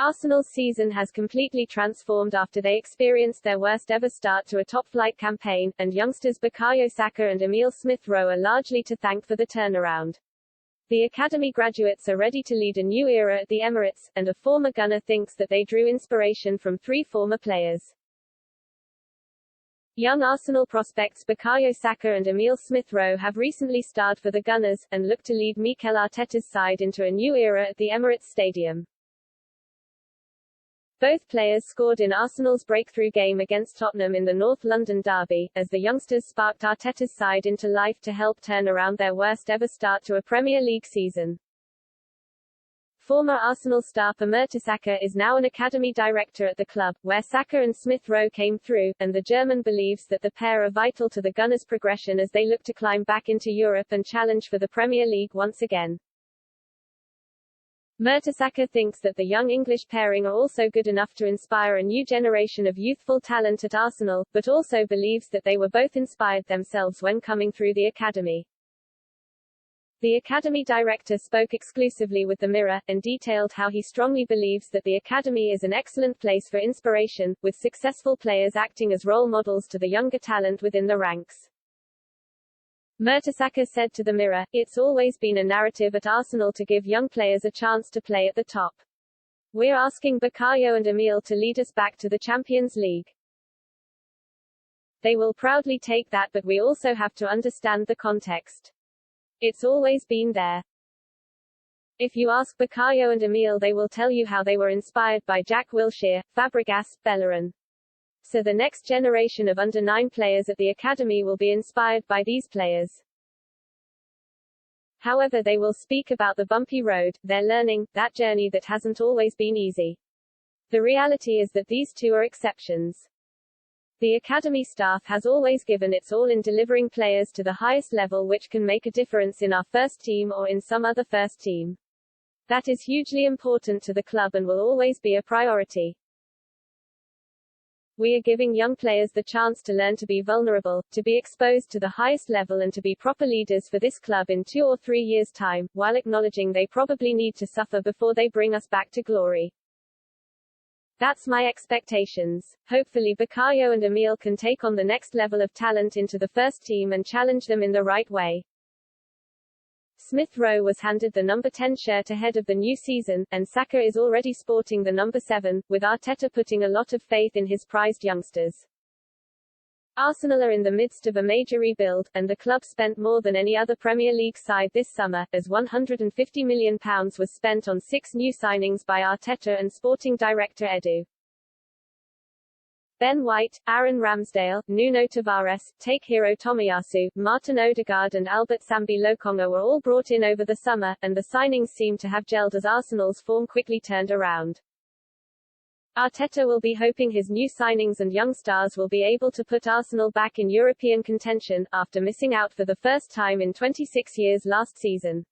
Arsenal's season has completely transformed after they experienced their worst ever start to a top-flight campaign, and youngsters Bukayo Saka and Emile Rowe are largely to thank for the turnaround. The academy graduates are ready to lead a new era at the Emirates, and a former Gunner thinks that they drew inspiration from 3 former players. Young Arsenal prospects Bukayo Saka and Emile Rowe have recently starred for the Gunners, and look to lead Mikel Arteta's side into a new era at the Emirates Stadium. Both players scored in Arsenal's breakthrough game against Tottenham in the North London derby, as the youngsters sparked Arteta's side into life to help turn around their worst ever start to a Premier League season. Former Arsenal star Saka is now an academy director at the club, where Saka and Rowe came through, and the German believes that the pair are vital to the Gunners' progression as they look to climb back into Europe and challenge for the Premier League once again. Saka thinks that the young English pairing are also good enough to inspire a new generation of youthful talent at Arsenal, but also believes that they were both inspired themselves when coming through the academy. The academy director spoke exclusively with the Mirror, and detailed how he strongly believes that the academy is an excellent place for inspiration, with successful players acting as role models to the younger talent within the ranks. Saka said to the Mirror, "It's always been a narrative at Arsenal to give young players a chance to play at the top. We're asking Bukayo and Emile to lead us back to the Champions League. They will proudly take that, but we also have to understand the context. It's always been there. If you ask Bukayo and Emile, they will tell you how they were inspired by Jack Wilshere, Fabregas, Bellerin. So the next generation of under-9 players at the academy will be inspired by these players. However, they will speak about the bumpy road, their learning, that journey that hasn't always been easy. The reality is that these two are exceptions. The academy staff has always given its all in delivering players to the highest level which can make a difference in our first team or in some other first team. That is hugely important to the club and will always be a priority. We are giving young players the chance to learn to be vulnerable, to be exposed to the highest level and to be proper leaders for this club in 2 or 3 years' time, while acknowledging they probably need to suffer before they bring us back to glory. That's my expectations. Hopefully Bukayo and Emile can take on the next level of talent into the first team and challenge them in the right way." Rowe was handed the number 10 shirt ahead of the new season, and Saka is already sporting the number 7, with Arteta putting a lot of faith in his prized youngsters. Arsenal are in the midst of a major rebuild, and the club spent more than any other Premier League side this summer, as £150 million was spent on 6 new signings by Arteta and sporting director Edu. Ben White, Aaron Ramsdale, Nuno Tavares, Takehiro Tomiyasu, Martin Odegaard and Albert Sambi Lokonga were all brought in over the summer, and the signings seem to have gelled as Arsenal's form quickly turned around. Arteta will be hoping his new signings and young stars will be able to put Arsenal back in European contention, after missing out for the first time in 26 years last season.